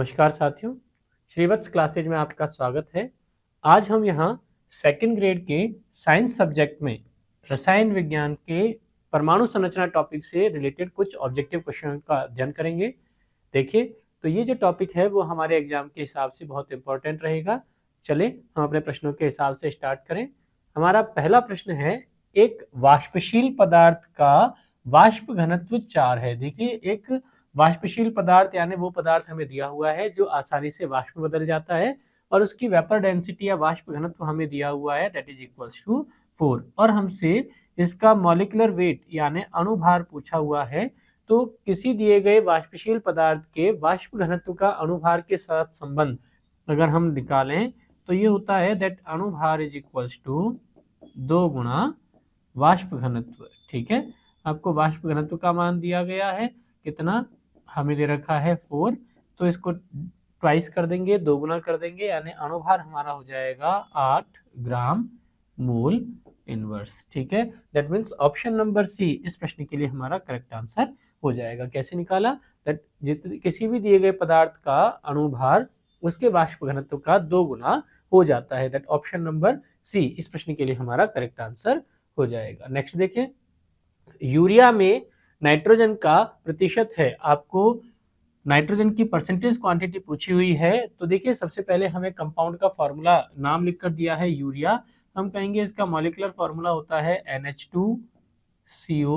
नमस्कार साथियों, श्रीवत्स क्लासेज में आपका स्वागत है। आज हम यहाँ सेकंड ग्रेड के साइंस सब्जेक्ट में रसायन विज्ञान के परमाणु संरचना टॉपिक से रिलेटेड कुछ ऑब्जेक्टिव क्वेश्चन का अध्ययन करेंगे। देखिए, तो ये जो टॉपिक है वो हमारे एग्जाम के हिसाब से बहुत इंपॉर्टेंट रहेगा। चले हम अपने प्रश्नों के हिसाब से स्टार्ट करें। हमारा पहला प्रश्न है, एक वाष्पशील पदार्थ का वाष्प घनत्व 4 है। देखिए, एक वाष्पशील पदार्थ यानी वो पदार्थ हमें दिया हुआ है जो आसानी से वाष्प में बदल जाता है और उसकी वेपर डेंसिटी या वाष्प घनत्व हमें दिया हुआ है, दैट इज इक्वल्स टू 4, और हमसे इसका मॉलिक्यूलर वेट यानी अणुभार पूछा हुआ है। तो किसी दिए गए वाष्पशील पदार्थ के वाष्प घनत्व का अणुभार के साथ संबंध अगर हम निकालें तो ये होता है दैट अणुभार इज इक्वल्स टू 2 गुणा वाष्प घनत्व। ठीक है, आपको वाष्प घनत्व का मान दिया गया है, कितना हमें दे रखा है 4, तो इसको ट्वाइस कर देंगे, 2 गुना कर देंगे, यानी अणुभार हमारा हो जाएगा 8 ग्राम मोल इनवर्स। ठीक है, that means option number C इस प्रश्न के लिए हमारा करेक्ट आंसर हो जाएगा। कैसे निकाला? दैट किसी भी दिए गए पदार्थ का अणुभार उसके वाष्प घनत्व का 2 गुना हो जाता है। दैट ऑप्शन नंबर सी इस प्रश्न के लिए हमारा करेक्ट आंसर हो जाएगा। नेक्स्ट देखें, यूरिया में नाइट्रोजन का प्रतिशत है। आपको नाइट्रोजन की परसेंटेज क्वांटिटी पूछी हुई है। तो देखिए, सबसे पहले हमें कंपाउंड का फॉर्मूला नाम लिखकर दिया है यूरिया। हम कहेंगे इसका मॉलिक्यूलर फॉर्मूला होता है NH2CO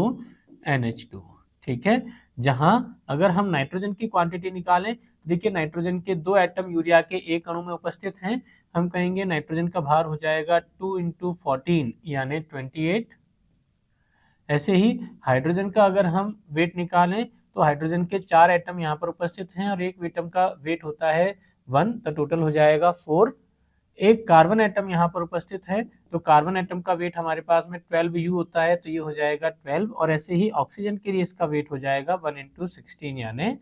NH2। ठीक है, जहां अगर हम नाइट्रोजन की क्वांटिटी निकालें, देखिए नाइट्रोजन के 2 एटम यूरिया के एक अणु में उपस्थित हैं। हम कहेंगे नाइट्रोजन का भार हो जाएगा 2 × 14 यानी 28। ऐसे ही हाइड्रोजन का अगर हम वेट निकालें तो हाइड्रोजन के 4 एटम यहाँ पर उपस्थित हैं और एक एटम का वेट होता है 1, तो टोटल हो जाएगा 4। एक कार्बन एटम यहाँ पर उपस्थित है, तो कार्बन एटम का वेट हमारे पास में 12U होता है, तो ये हो जाएगा 12। और ऐसे ही ऑक्सीजन के लिए इसका वेट हो जाएगा 1 × 16 यानी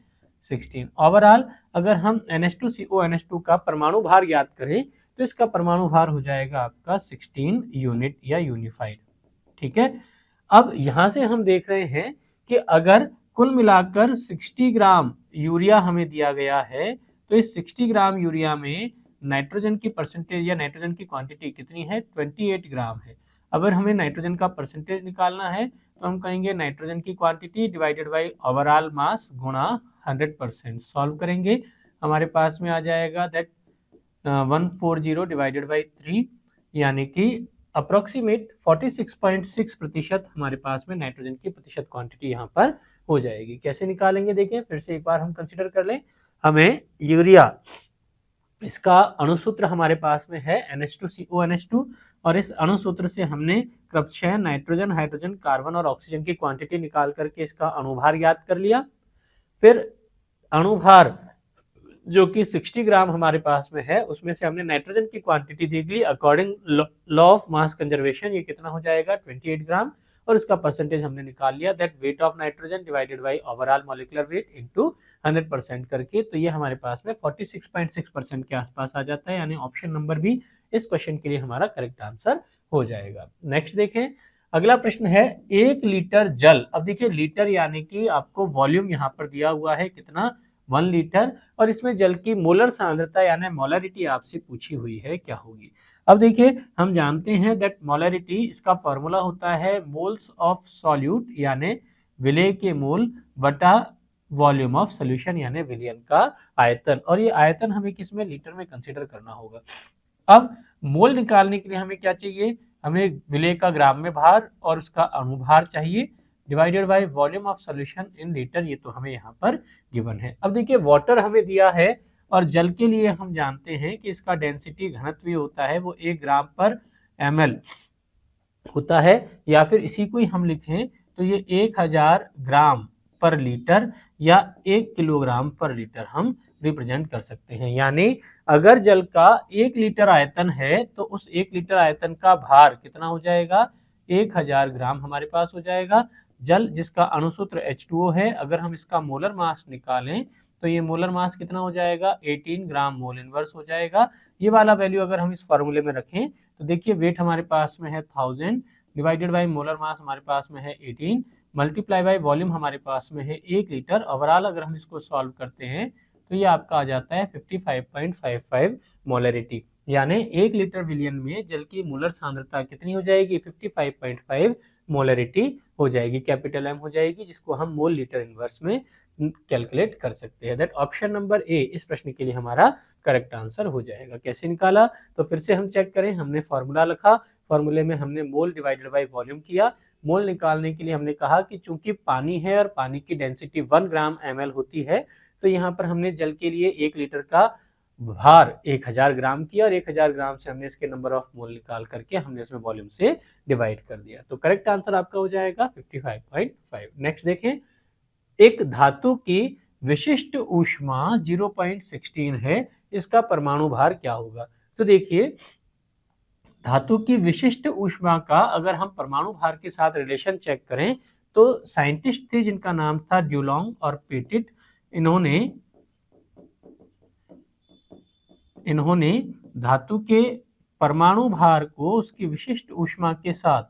16। ओवरऑल अगर हम NH2CO NH2 का परमाणु भार याद करें तो इसका परमाणु भार हो जाएगा आपका 16 यूनिट या यूनिफाइड। ठीक है, अब यहां से हम देख रहे हैं कि अगर कुल मिलाकर 60 ग्राम यूरिया हमें दिया गया है, तो इस 60 ग्राम यूरिया में नाइट्रोजन की परसेंटेज या नाइट्रोजन की क्वांटिटी कितनी है? 28 ग्राम है। अगर हमें नाइट्रोजन का परसेंटेज निकालना है तो हम कहेंगे नाइट्रोजन की क्वांटिटी डिवाइडेड बाई ओवरऑल मास गुणा 100%। सॉल्व करेंगे, हमारे पास में आ जाएगा दैट 140 डिवाइडेड बाई 3 यानी कि अप्रोक्सीमेट 46.6% हमारे पास में नाइट्रोजन की प्रतिशत क्वांटिटी यहाँ पर हो जाएगी। कैसे निकालेंगे? देखिए, फिर से एक बार हम कंसीडर कर लें। हमें यूरिया, इसका अणुसूत्र हमारे पास में है NH2CO NH2, और इस अणुसूत्र से हमने क्रमशः नाइट्रोजन, हाइड्रोजन, कार्बन और ऑक्सीजन की क्वांटिटी निकाल करके इसका अणुभार याद कर लिया। फिर अणुभार जो कि 60 ग्राम हमारे पास में है, उसमें से हमने नाइट्रोजन की क्वांटिटी देख ली according law of mass conservation. ये कितना हो जाएगा? 28 ग्राम, और इसका परसेंटेज हमने निकाल लिया that weight of nitrogen divided by overall molecular weight into 100% करके, तो ये हमारे पास में 46.6% के आसपास आ जाता है, यानी ऑप्शन नंबर बी इस क्वेश्चन के लिए हमारा करेक्ट आंसर हो जाएगा। नेक्स्ट देखें, अगला प्रश्न है 1 लीटर जल। अब देखिए, लीटर यानी कि आपको वॉल्यूम यहाँ पर दिया हुआ है कितना? 1 लीटर, और इसमें जल की मोलर सांद्रता यानी मोलरिटी आपसे पूछी हुई है, क्या होगी? अब देखिए, हम जानते हैं दैट मोलरिटी, इसका फॉर्मूला होता है मोल्स ऑफ सॉल्यूट यानी विलेय के मोल बटा वॉल्यूम ऑफ सॉल्यूशन यानी विलयन का आयतन, और ये आयतन हमें किस में? लीटर में कंसीडर करना होगा। अब मोल निकालने के लिए हमें क्या चाहिए? हमें विलेय का ग्राम में भार और उसका अणुभार चाहिए divided by volume of solution in litre, ये तो हमें यहाँ पर गिवन है। अब देखिए, वाटर हमें दिया है और जल के लिए हम जानते हैं कि इसका डेंसिटी घनत्व होता है वो 1 ग्राम पर ml होता है, या फिर इसी को ही हम लिखें तो ये 1000 ग्राम पर लीटर या 1 किलोग्राम पर लीटर हम रिप्रेजेंट कर सकते हैं। यानी अगर जल का 1 लीटर आयतन है तो उस 1 लीटर आयतन का भार कितना हो जाएगा? 1000 ग्राम हमारे पास हो जाएगा। जल जिसका अणुसूत्र H2O है, अगर हम इसका मोलर मास निकालें तो ये मोलर मास कितना हो जाएगा? 18 ग्राम मोल इनवर्स हो जाएगा। ये वाला वैल्यू अगर हम इस फॉर्मूले में रखें तो देखिए, वेट हमारे पास में है 1000 डिवाइडेड बाय मोलर मास हमारे पास में है 18 मल्टीप्लाई बाय वॉल्यूम हमारे पास में है 1 लीटर। ओवरऑल अगर हम इसको सॉल्व करते हैं तो ये आपका आ जाता है 55.55 मोलरिटी, यानी 1 लीटर विलियन में जल की मोलर सांद्रता कितनी हो जाएगी, 55.5 मोलरिटी हो जाएगी, कैपिटल एम हो जाएगी, जिसको हम मोल लीटर इनवर्स में कैलकुलेट कर सकते हैं। दैट ऑप्शन नंबर ए इस प्रश्न के लिए हमारा करेक्ट आंसर हो जाएगा। कैसे निकाला, तो फिर से हम चेक करें। हमने फॉर्मूला लिखा, फॉर्मूले में हमने मोल डिवाइडेड बाय वॉल्यूम किया। मोल निकालने के लिए हमने कहा कि चूंकि पानी है और पानी की डेंसिटी 1 ग्राम ml होती है, तो यहाँ पर हमने जल के लिए 1 लीटर का भार 1000 ग्राम किया और 1000 ग्राम से हमने इसके नंबर ऑफ मोल निकाल करके हमने इसमें वॉल्यूम से डिवाइड कर दिया। तो करेक्ट आंसर आपका हो जाएगा 55.5। नेक्स्ट देखें, एक धातु की विशिष्ट ऊष्मा 0.16 है, इसका परमाणु भार क्या होगा। तो देखिए, धातु की विशिष्ट ऊष्मा का अगर हम परमाणु भार के साथ रिलेशन चेक करें तो साइंटिस्ट थे जिनका नाम था ड्यूलोंग और पेटिट, इन्होंने धातु के परमाणु भार को उसकी विशिष्ट ऊष्मा के साथ,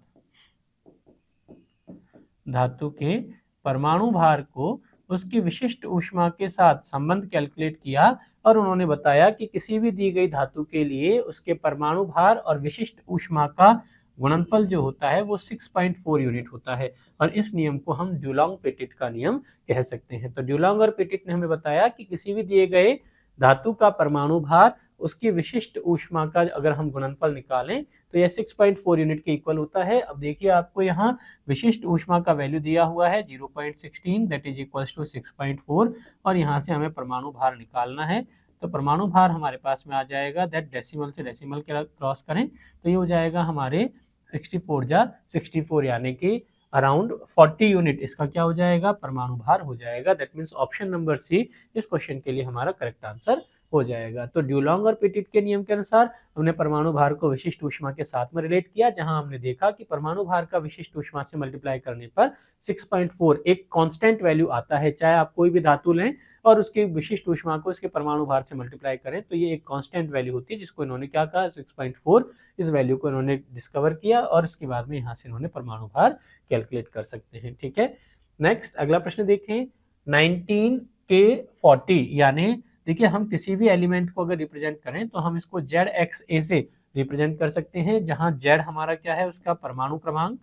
धातु के परमाणु भार को उसकी विशिष्ट ऊष्मा के साथ संबंध कैलकुलेट किया और उन्होंने बताया कि किसी भी दी गई धातु के लिए उसके परमाणु भार और विशिष्ट ऊष्मा का गुणनफल जो होता है वो 6.4 यूनिट होता है, और इस नियम को हम ड्यूलोंग पेटिट का नियम कह सकते हैं। तो ड्यूलोंग और पेटिट ने हमें बताया कि किसी भी दिए गए धातु का परमाणु भार उसकी विशिष्ट ऊष्मा का अगर हम गुणनफल निकालें तो यह 6.4 यूनिट के इक्वल होता है। अब देखिए, आपको यहाँ विशिष्ट ऊष्मा का वैल्यू दिया हुआ है 0.16, दैट इज इक्वल्स टू 6.4, और यहाँ से हमें परमाणु भार निकालना है। तो परमाणु भार हमारे पास में आ जाएगा, दैट डेसिमल से डेसिमल के क्रॉस करें तो ये हो जाएगा हमारे 64 यानी कि अराउंड 40 यूनिट इसका क्या हो जाएगा, परमाणु भार हो जाएगा। That means option number C इस क्वेश्चन के लिए हमारा करेक्ट आंसर हो जाएगा। तो ड्यूलोंग और पेटिट के नियम के अनुसार हमने परमाणु भार को विशिष्ट ऊष्मा के साथ में रिलेट किया, जहां हमने देखा कि परमाणु भार का विशिष्ट ऊष्मा से मल्टीप्लाई करने पर 6.4 एक कांस्टेंट वैल्यू आता है। चाहे आप कोई भी धातु लें और उसकी विशिष्ट ऊष्मा को इसके परमाणु भार से मल्टीप्लाई करें तो ये एक कांस्टेंट वैल्यू होती है, जिसको इन्होंने क्या कहा, 6.4। इस वैल्यू को इन्होंने डिस्कवर किया और इसके बाद में यहाँ से इन्होंने परमाणु भार कैलकुलेट कर सकते हैं। ठीक है, नेक्स्ट अगला प्रश्न देखें, 19K40, यानी देखिए हम किसी भी एलिमेंट को अगर रिप्रेजेंट करें तो हम इसको ZXA से रिप्रेजेंट कर सकते हैं, जहां Z हमारा क्या है, उसका परमाणु क्रमांक,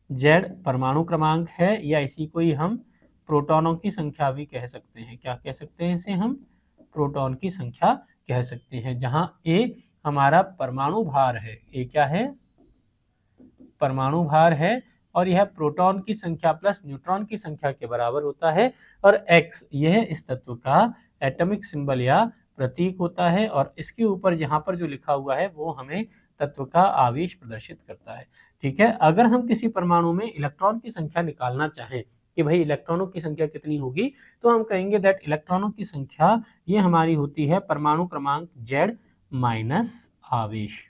Z परमाणु क्रमांक है, या इसी को ही हम प्रोटॉनों की संख्या भी कह सकते हैं। क्या कह सकते हैं इसे हम, प्रोटॉन की संख्या कह सकते हैं। जहां A हमारा परमाणु भार है, A क्या है, परमाणु भार है, और यह प्रोटॉन की संख्या प्लस न्यूट्रॉन की संख्या के बराबर होता है, और X यह इस तत्व का एटॉमिक सिंबल या प्रतीक होता है, और इसके ऊपर यहाँ पर जो लिखा हुआ है वो हमें तत्व का आवेश प्रदर्शित करता है। ठीक है, अगर हम किसी परमाणु में इलेक्ट्रॉन की संख्या निकालना चाहें कि भाई इलेक्ट्रॉनों की संख्या कितनी होगी, तो हम कहेंगे दैट इलेक्ट्रॉनों की संख्या ये हमारी होती है परमाणु क्रमांक Z माइनस आवेश।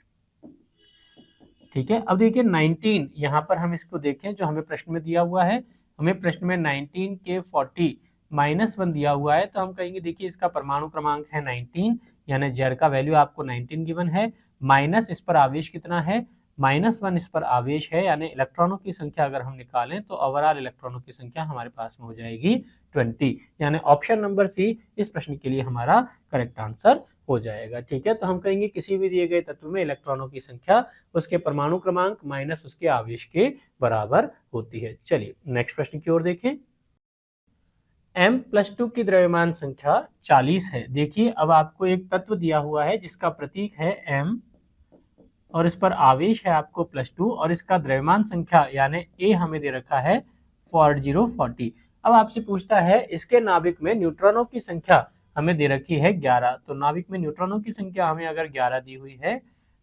ठीक है, अब देखिए 19, यहाँ पर हम इसको देखें जो हमें प्रश्न में दिया हुआ है, हमें प्रश्न में 19K40 -1 दिया हुआ है, तो हम कहेंगे देखिए इसका परमाणु क्रमांक है 19, यानी Z का वैल्यू आपको 19 गिवन है, माइनस इस पर आवेश कितना है, -1 इस पर आवेश है, यानी इलेक्ट्रॉनों की संख्या अगर हम निकालें तो ओवरऑल इलेक्ट्रॉनों की संख्या हमारे पास में हो जाएगी 20, यानी ऑप्शन नंबर सी इस प्रश्न के लिए हमारा करेक्ट आंसर हो जाएगा। ठीक है, तो हम कहेंगे किसी भी दिए गए तत्व में इलेक्ट्रॉनों की संख्या उसके परमाणु क्रमांक माइनस उसके आवेश के बराबर होती है। चलिए नेक्स्ट प्रश्न की ओर देखें, M+2 की द्रव्यमान संख्या 40 है। देखिए अब आपको एक तत्व दिया हुआ है जिसका प्रतीक है M और इस पर आवेश है आपको +2 और इसका द्रव्यमान संख्या यानी A हमें दे रखा है 4040। अब आपसे पूछता है इसके नाभिक में न्यूट्रॉनों की संख्या हमें दे रखी है 11, तो नाभिक में न्यूट्रॉनों की संख्या हमें अगर 11 दी हुई है,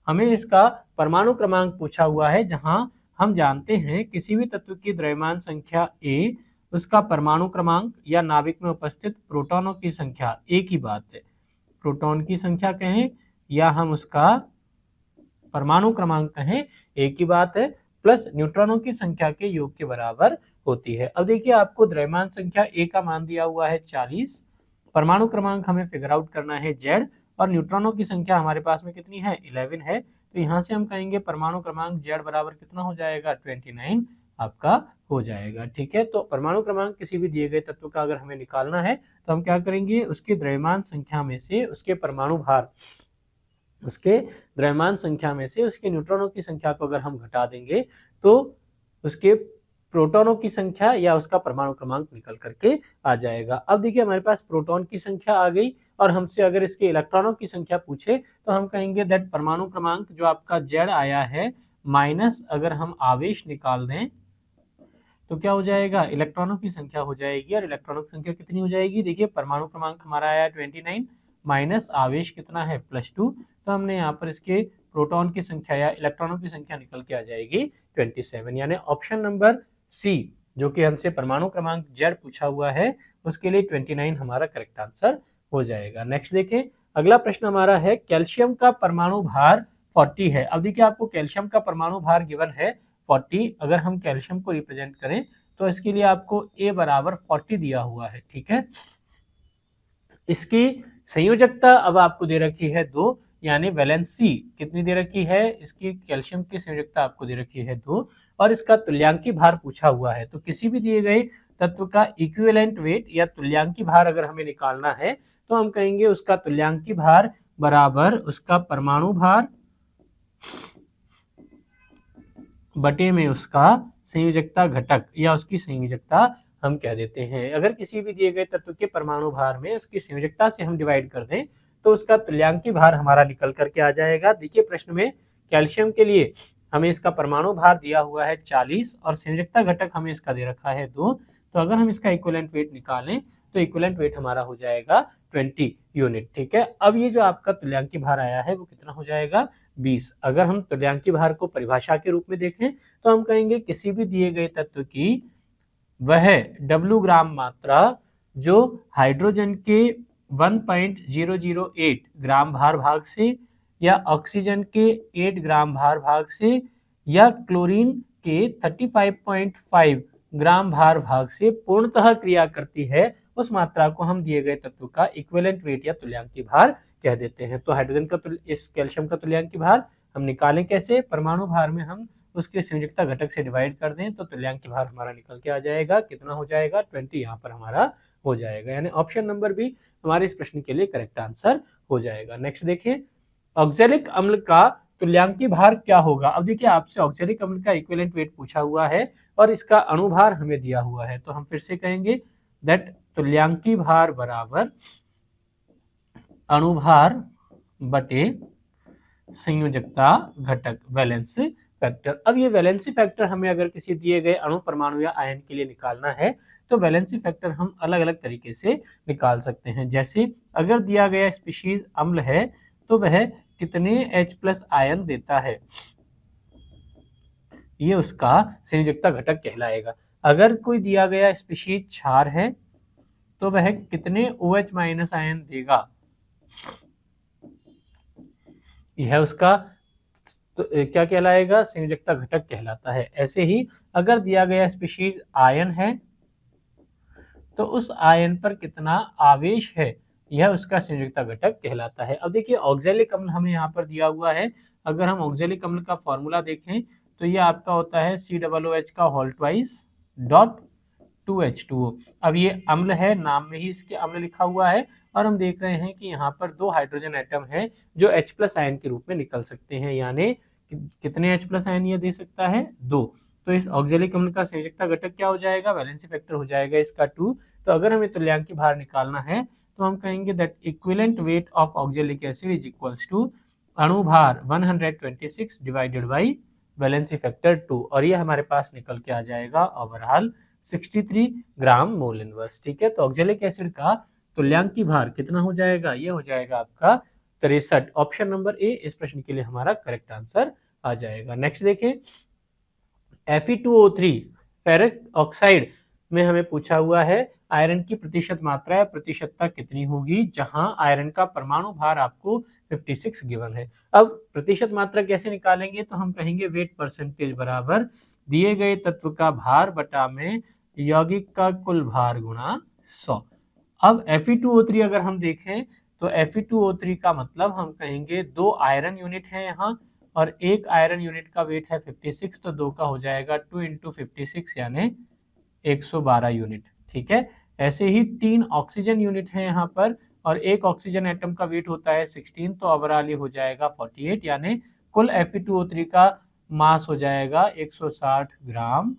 हमें इसका परमाणु क्रमांक पूछा हुआ है, जहां हम जानते हैं किसी भी तत्व की द्रव्यमान संख्या A, उसका परमाणु क्रमांक या नाभिक में उपस्थित प्रोटॉनों की संख्या एक ही बात है, प्रोटॉन की संख्या कहें या हम उसका परमाणु क्रमांक कहें एक ही बात है, प्लस न्यूट्रॉनों की संख्या के योग के बराबर होती है। अब देखिए आपको द्रव्यमान संख्या A का मान दिया हुआ है 40, परमाणु क्रमांक हमें फिगर आउट करना है Z, और न्यूट्रॉनों की संख्या हमारे पास में कितनी है 11 है, तो यहाँ से हम कहेंगे परमाणु क्रमांक Z बराबर कितना हो जाएगा 29, आपका हो जाएगा। ठीक है, तो परमाणु क्रमांक किसी भी दिए गए तत्व का अगर हमें निकालना है तो हम क्या करेंगे, उसके द्रव्यमान संख्या में से उसके परमाणु भार, उसके द्रव्यमान संख्या में से उसके न्यूट्रॉनों की संख्या को अगर हम घटा देंगे तो उसके प्रोटॉनों की संख्या या उसका परमाणु क्रमांक निकल करके आ जाएगा। अब देखिए हमारे पास प्रोटॉन की संख्या आ गई और हमसे अगर इसके इलेक्ट्रॉनों की संख्या पूछे तो हम कहेंगे दैट परमाणु क्रमांक जो आपका Z आया है माइनस अगर हम आवेश निकाल दें तो क्या हो जाएगा, इलेक्ट्रॉनों की संख्या हो जाएगी। और इलेक्ट्रॉनों की संख्या कितनी हो जाएगी, देखिए परमाणु क्रमांक हमारा आया 29 माइनस आवेश कितना है +2, तो हमने यहाँ पर इसके प्रोटॉन की संख्या या इलेक्ट्रॉनों की संख्या निकल के आ जाएगी 27। यानी ऑप्शन नंबर सी जो कि हमसे परमाणु क्रमांक Z पूछा हुआ है उसके लिए 29 हमारा करेक्ट आंसर हो जाएगा। नेक्स्ट देखें, अगला प्रश्न हमारा है कैल्शियम का परमाणु भार 40 है। अब देखिए आपको कैल्शियम का परमाणु भार गिवन है 40। अगर हम कैल्शियम को रिप्रेजेंट करें तो इसके लिए आपको A बराबर 40 दिया हुआ है। ठीक है, इसकी संयोजकता अब आपको दे रखी है 2, यानी वैलेंसी कितनी दे रखी है, इसकी कैल्शियम की संयोजकता आपको दे रखी है 2 और इसका तुल्यांकी भार पूछा हुआ है। तो किसी भी दिए गए तत्व का इक्विवेलेंट वेट या तुल्यांकी भार अगर हमें निकालना है तो हम कहेंगे उसका तुल्यांकी भार बराबर उसका परमाणु भार बटे में उसका संयोजकता घटक या उसकी संयोजकता हम कह देते हैं। अगर किसी भी दिए गए तत्व के परमाणु भार में उसकी संयोजकता से हम डिवाइड कर दें तो उसका तुल्यांकी भार हमारा निकल करके आ जाएगा। देखिए प्रश्न में कैल्शियम के लिए हमें इसका परमाणु भार दिया हुआ है 40 और संयोजकता घटक हमें इसका दे रखा है 2। तो अगर हम इसका इक्विवेलेंट वेट निकालें तो इक्विवेलेंट वेट हमारा हो जाएगा 20 यूनिट। ठीक है, अब ये जो आपका तुल्यांकी भार आया है वो कितना हो जाएगा 20। अगर हम तुल्यांकी भार को परिभाषा के रूप में देखें तो हम कहेंगे किसी भी दिए गए तत्व की वह W ग्राम मात्रा जो हाइड्रोजन के 1.008 ग्राम भार भाग से या ऑक्सीजन के 8 ग्राम भार भाग से या क्लोरीन के 35.5 ग्राम भार भाग से पूर्णतः क्रिया करती है उस मात्रा को हम दिए गए तत्व का इक्विवेलेंट वेट या तुल्यांकी भार कह देते हैं। तो हाइड्रोजन का इस कैल्शियम का तुल्यांकी भार हम निकालें कैसे, परमाणु भार में हम उसके संयोजकता घटक से डिवाइड कर दें तो तुल्यांकी भार हमारा निकल के आ जाएगा, कितना हो जाएगा 20 यहाँ पर हमारा हो जाएगा। यानी ऑप्शन नंबर बी हमारे इस प्रश्न के लिए करेक्ट आंसर हो जाएगा। नेक्स्ट देखिए, ऑक्जेलिक अम्ल का तुल्यांकी भार क्या होगा। अब देखिए आपसे ऑक्जेलिक अम्ल का इक्विवेलेंट वेट पूछा हुआ है और इसका अणुभार हमें दिया हुआ है। तो हम फिर से कहेंगे दैट तुल्यांकी भार बराबर अणुभार बटे संयोजकता घटक वैलेंस फैक्टर। अब ये वैलेंसी फैक्टर हमें अगर किसी दिए गए अणु परमाणु या आयन के लिए निकालना है तो वैलेंसी फैक्टर हम अलग अलग तरीके से निकाल सकते हैं। जैसे अगर दिया गया स्पीशीज अम्ल है तो वह कितने H+ आयन देता है, ये उसका संयोजकता घटक कहलाएगा। अगर कोई दिया गया स्पीशीज क्षार है तो वह कितने OH- आयन देगा, यह उसका तो क्या कहलाएगा, संयोजकता घटक कहलाता है। ऐसे ही अगर दिया गया स्पीशीज आयन है तो उस आयन पर कितना आवेश है, यह उसका संयोजकता घटक कहलाता है। अब देखिए ऑक्जेलिक अम्ल हमें यहाँ पर दिया हुआ है। अगर हम ऑक्जेलिक अम्ल का फॉर्मूला देखें तो यह आपका होता है COOH का होल ट्वाइस डॉट 2H2O। अब ये अम्ल है, नाम में ही इसके अम्ल लिखा हुआ है और हम देख रहे हैं कि यहाँ पर 2 हाइड्रोजन एटम है जो H+ आयन के रूप में निकल सकते हैं। यानी कितने H+ आयन ये दे सकता है, 2। तो इस ऑक्जेलिक अम्ल का संयोजकता घटक क्या हो जाएगा, वैलेंसी फैक्टर हो जाएगा इसका 2। तो अगर हमें तुल्यांकी भार निकालना है तो हम कहेंगे that equivalent weight of oxalic acid is equals to अणु भार 126 डिवाइडेड बाई वैलेंसी फैक्टर 2 और ये हमारे पास निकल के आ जाएगा ओवरऑल 63 ग्राम मोल इनवर्स। ठीक है, तो ऑक्जेलिक एसिड का तुल्यांकी भार कितना हो जाएगा, ये हो जाएगा आपका 63। ऑप्शन नंबर ए इस प्रश्न के लिए हमारा करेक्ट आंसर आ जाएगा। नेक्स्ट देखें, Fe2O3 फेरिक ऑक्साइड में हमें पूछा हुआ है आयरन की प्रतिशत मात्रा या प्रतिशतता कितनी होगी, जहां आयरन का परमाणु भार आपको 56 गिवन है। अब प्रतिशत मात्रा कैसे निकालेंगे, तो हम कहेंगे वेट परसेंटेज बराबर दिए गए तत्व का भार बटा में यौगिक का कुल भार गुणा 100। अब Fe2O3 अगर हम देखें तो Fe2O3 का मतलब हम कहेंगे 2 आयरन यूनिट है यहाँ और एक आयरन यूनिट का वेट है 56, तो 2 का हो जाएगा 2 × 56 यानी 112 यूनिट। ठीक है, ऐसे ही 3 ऑक्सीजन यूनिट है यहाँ पर और एक ऑक्सीजन एटम का वेट होता है 16, तो ओवरऑल ये हो जाएगा 48 यानी कुल Fe2O3 का मास हो जाएगा 160 ग्राम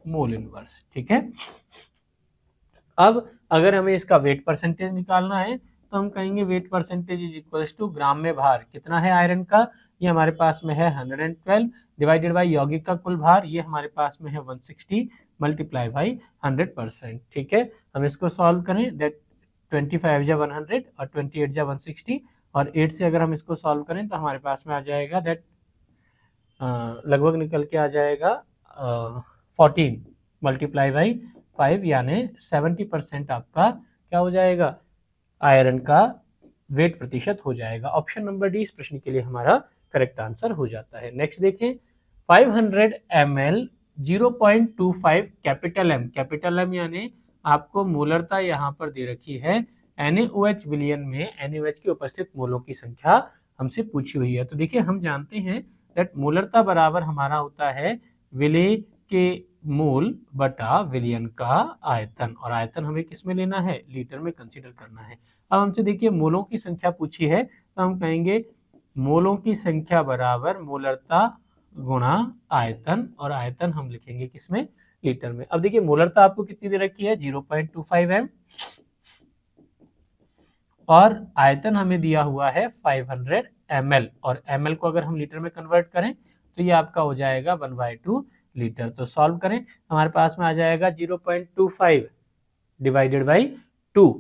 मोल इनवर्स। ठीक है, अब अगर हमें इसका वेट परसेंटेज निकालना है तो हम कहेंगे weight percentage is equals to gram में भार कितना है आयरन का, ये हमारे पास में है 112 डिवाइडेड बाय यौगिक का कुल भार, ये हमारे पास में है 160 मल्टीप्लाई बाई 100%। ठीक है, हम इसको सॉल्व करें दैट 25 जा 100 और 28 जा 160 और 8 से अगर हम इसको सॉल्व करें तो हमारे पास में आ जाएगा दैट लगभग निकल के आ जाएगा 14 मल्टीप्लाई बाई 5 यानी 70% आपका क्या हो जाएगा, आयरन का वेट प्रतिशत हो जाएगा। ऑप्शन नंबर डी इस प्रश्न के लिए हमारा करेक्ट आंसर हो जाता है। नेक्स्ट देखें, 500 ml 0.25 कैपिटल एम यानी आपको मोलरता यहाँ पर दे रखी है NaOH विलयन में NaOH की उपस्थित मोलों की संख्या हमसे पूछी हुई है। तो देखिए हम जानते हैं दैट मोलरता बराबर हमारा होता है विलय के मोल बटा विलयन का आयतन, और आयतन हमें किस में लेना है, लीटर में कंसीडर करना है। अब हमसे देखिए मोलों की संख्या पूछी है तो हम कहेंगे मोलों की संख्या बराबर मोलरता गुणा आयतन, और आयतन हम लिखेंगे किसमें, लीटर में। अब देखिए मोलरता आपको कितनी दे रखी है 0.25 m और आयतन हमें दिया हुआ है 500 ml, और ml को अगर हम लीटर में कन्वर्ट करें तो ये आपका हो जाएगा 1/2 लीटर। तो सॉल्व करें, हमारे पास में आ जाएगा 0.25 डिवाइडेड बाई 2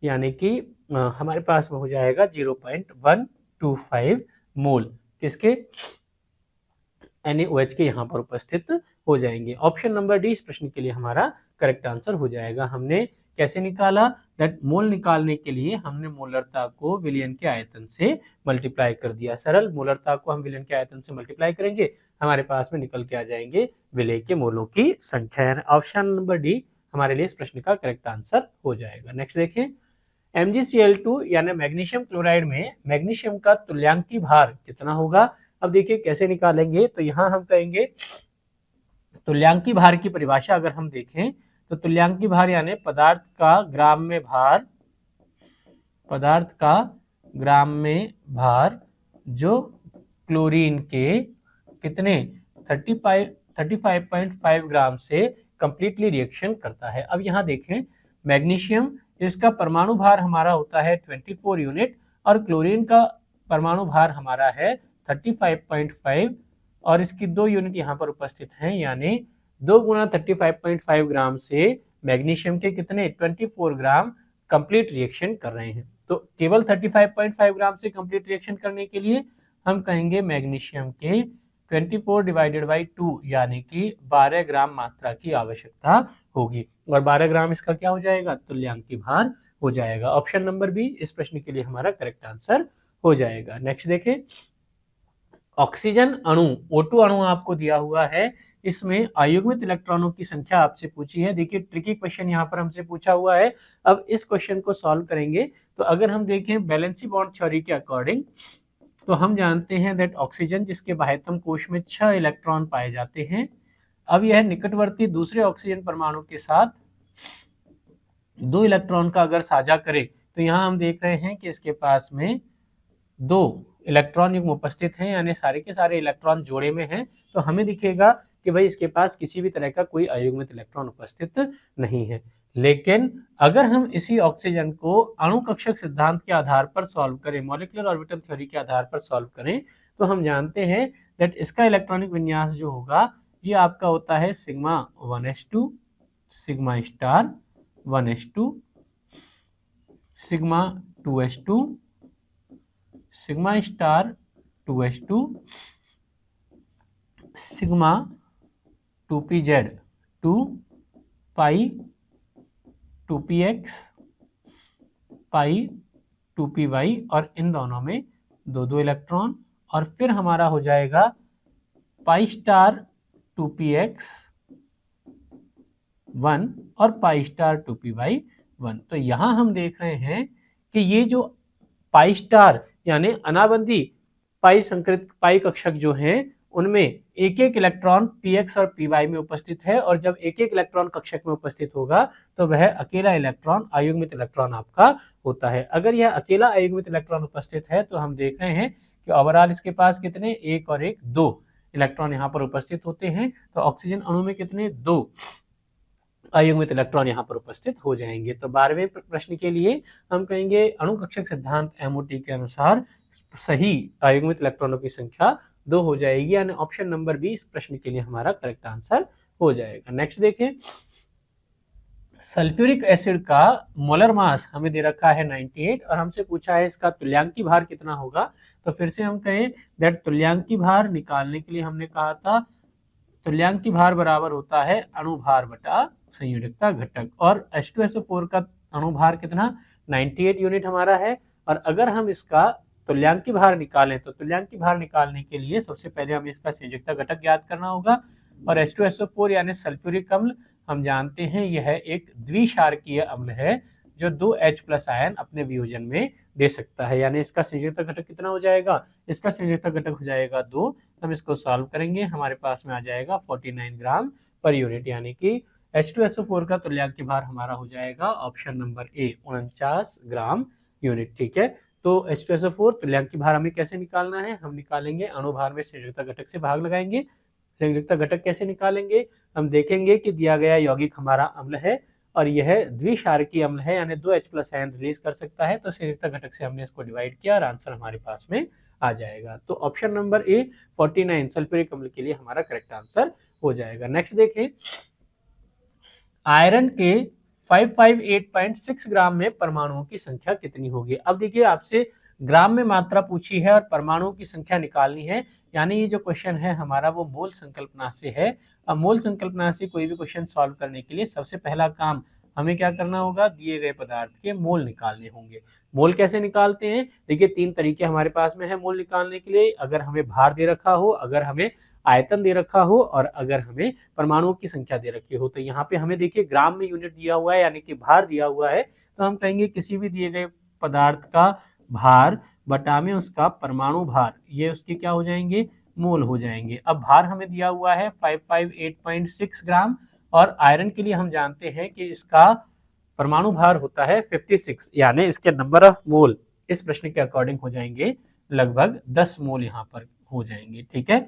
यानी कि हमारे पास में हो जाएगा 0.125 मोल किसके, NaOH के यहाँ पर उपस्थित हो जाएंगे। ऑप्शन नंबर डी इस प्रश्न के लिए हमारा करेक्ट आंसर हो जाएगा। हमने कैसे निकाला, दैट मोल निकालने के लिए हमने मोलरता को विलयन के आयतन से मल्टीप्लाई कर दिया। सरल मोलरता को हम विलयन के आयतन से मल्टीप्लाई करेंगे, हमारे पास में निकल के आ जाएंगे विलय के मोलों की संख्या। ऑप्शन नंबर डी हमारे लिए इस प्रश्न का करेक्ट आंसर हो जाएगा। नेक्स्ट देखें, MgCl2 यानी मैग्नीशियम क्लोराइड में मैग्नीशियम का तुल्यांकी भार कितना होगा। अब देखिए कैसे निकालेंगे, तो यहाँ हम कहेंगे तुल्यांकी भार की परिभाषा अगर हम देखें तो तुल्यांकी भार यानी पदार्थ का ग्राम में भार जो क्लोरीन के कितने 35.5 ग्राम से कंप्लीटली रिएक्शन करता है। अब यहाँ देखें मैग्नीशियम इसका परमाणु भार हमारा होता है 24 यूनिट और क्लोरीन का परमाणु भार हमारा है 35.5 और इसकी 2 यूनिट यहाँ पर उपस्थित हैं, यानी 2 गुणा 35.5 ग्राम से मैग्नीशियम के कितने 24 ग्राम कंप्लीट रिएक्शन कर रहे हैं। तो केवल 35.5 ग्राम से कंप्लीट रिएक्शन करने के लिए हम कहेंगे मैग्नीशियम के 24 डिवाइडेड बाई 2 यानी कि 12 ग्राम मात्रा की आवश्यकता होगी, और 12 ग्राम इसका क्या हो जाएगा, तुल्यांकी भार हो जाएगा। ऑप्शन नंबर बी इस प्रश्न के लिए हमारा करेक्ट आंसर हो जाएगा। नेक्स्ट देखें, ऑक्सीजन अणु O2 अणु आपको दिया हुआ है, इसमें अयुग्मित इलेक्ट्रॉनों की संख्या आपसे पूछी है। देखिए ट्रिकी क्वेश्चन यहाँ पर हमसे पूछा हुआ है। अब इस क्वेश्चन को सॉल्व करेंगे तो अगर हम देखें वैलेंसी बॉन्ड थ्योरी के अकॉर्डिंग तो हम जानते हैं दैट ऑक्सीजन जिसके बाह्यतम कोश में 6 इलेक्ट्रॉन पाए जाते हैं। अब यह निकटवर्ती दूसरे ऑक्सीजन परमाणु के साथ 2 इलेक्ट्रॉन का अगर साझा करे तो यहाँ हम देख रहे हैं कि इसके पास में 2 इलेक्ट्रॉन युग्म उपस्थित हैं, यानी सारे के सारे इलेक्ट्रॉन जोड़े में हैं। तो हमें दिखेगा कि भाई इसके पास किसी भी तरह का कोई अयुग्मित इलेक्ट्रॉन उपस्थित नहीं है। लेकिन अगर हम इसी ऑक्सीजन को अणु कक्षक सिद्धांत के आधार पर सॉल्व करें, मॉलिक्यूलर ऑर्बिटल थ्योरी के आधार पर सॉल्व करें, तो हम जानते हैं दैट इसका इलेक्ट्रॉनिक विन्यास जो होगा ये आपका होता है sigma 1s2, sigma star 1s2, sigma 2s2, sigma star 2s2, sigma 2pz 2, पाई 2px, पाई 2py, और इन दोनों में 2 इलेक्ट्रॉन, और फिर हमारा हो जाएगा पाई स्टार 2px 1 और पाई स्टार 2py 1। तो यहाँ हम देख रहे हैं कि ये जो पाई स्टार यानी अनाबंदी पाई कक्षक जो हैं उनमें एक एक इलेक्ट्रॉन px और py में उपस्थित है, और जब एक एक इलेक्ट्रॉन कक्षक में उपस्थित होगा तो वह अकेला इलेक्ट्रॉन अयुग्मित इलेक्ट्रॉन आपका होता है। अगर यह अकेला अयुग्मित इलेक्ट्रॉन उपस्थित है तो हम देख रहे हैं कि ओवरऑल इसके पास कितने, एक और एक दो इलेक्ट्रॉन यहाँ पर उपस्थित होते हैं। तो ऑक्सीजन अणु में कितने, दो अयुग्मित इलेक्ट्रॉन यहाँ पर उपस्थित हो जाएंगे। तो 12वें प्रश्न के लिए हम कहेंगे अणु कक्षक सिद्धांत MOT के अनुसार सही अयुग्मित इलेक्ट्रॉनों की संख्या 2 हो जाएगी, यानी ऑप्शन नंबर 20 प्रश्न के लिए हमारा करेक्ट आंसर हो जाएगा। नेक्स्ट देखें, सल्फ्यूरिक एसिड का मोलर मास हमें दे रखा है 98 और हमसे पूछा है इसका तुल्यांकी भार कितना होगा। तो फिर से हम कहें दैट तुल्यांकी भार निकालने के लिए हमने कहा था तुल्यांकी भार बराबर होता है अणुभार बटा संयोजकता घटक, और H2SO4 का अणुभार कितना, 98 यूनिट हमारा है। और अगर हम इसका तुल्यांकी भार निकालें तो तुल्यांकी भार निकालने के लिए सबसे पहले हमें इसका संयोजकता घटक ज्ञात करना होगा। और H2SO4 यानी सल्फ्यूरिक अम्ल हम जानते हैं यह एक द्विक्षारकीय अम्ल है जो 2 H+ आयन अपने वियोजन में दे सकता है, यानी इसका संयोजकता घटक कितना हो जाएगा, इसका संयोजकता घटक हो जाएगा 2। हम इसको सॉल्व करेंगे, हमारे पास में आ जाएगा 49 ग्राम पर यूनिट, यानी कि H2SO4 का तुल्यांकी भार हमारा हो जाएगा option number A 49 gram unit. ठीक है, तो H2SO4 तुल्यांकी भार हमें कैसे निकालना है, हम निकालेंगे अणुभार में संयोजकता घटक से भाग लगाएंगे। संयोजकता घटक कैसे निकालेंगे, हम देखेंगे कि दिया गया यौगिक हमारा अम्ल है और यह द्विक्षारकीय अम्ल है, यानी 2 H+ आयन रिलीज कर सकता है। तो संयोजकता घटक से हमने इसको डिवाइड किया और आंसर हमारे पास में आ जाएगा। तो ऑप्शन नंबर ए 49 सल्फ्यूरिक अम्ल के लिए हमारा करेक्ट आंसर हो जाएगा। नेक्स्ट देखें, आयरन के 558.6 ग्राम में परमाणुओं की संख्या कितनी होगी। अब देखिए आपसे ग्राम में मात्रा पूछी है और परमाणुओं की संख्या निकालनी है, यानी ये जो क्वेश्चन है हमारा वो मोल संकल्पना से है। अब मोल संकल्पना से कोई भी क्वेश्चन सॉल्व करने के लिए सबसे पहला काम हमें क्या करना होगा, दिए गए पदार्थ के मोल निकालने होंगे। मोल कैसे निकालते हैं, देखिए 3 तरीके हमारे पास में है मोल निकालने के लिए। अगर हमें भार दे रखा हो, अगर हमें आयतन दे रखा हो और अगर हमें परमाणुओं की संख्या दे रखी हो। तो यहाँ पे हमें देखिए ग्राम में यूनिट दिया हुआ है, यानी कि भार दिया हुआ है, तो हम कहेंगे किसी भी दिए गए पदार्थ का भार बटा में उसका परमाणु भार, ये उसके क्या हो जाएंगे, मोल हो जाएंगे। अब भार हमें दिया हुआ है 558.6 ग्राम और आयरन के लिए हम जानते हैं कि इसका परमाणु भार होता है 56, यानी इसके नंबर ऑफ मोल इस प्रश्न के अकॉर्डिंग हो जाएंगे लगभग 10 मोल यहाँ पर हो जाएंगे। ठीक है,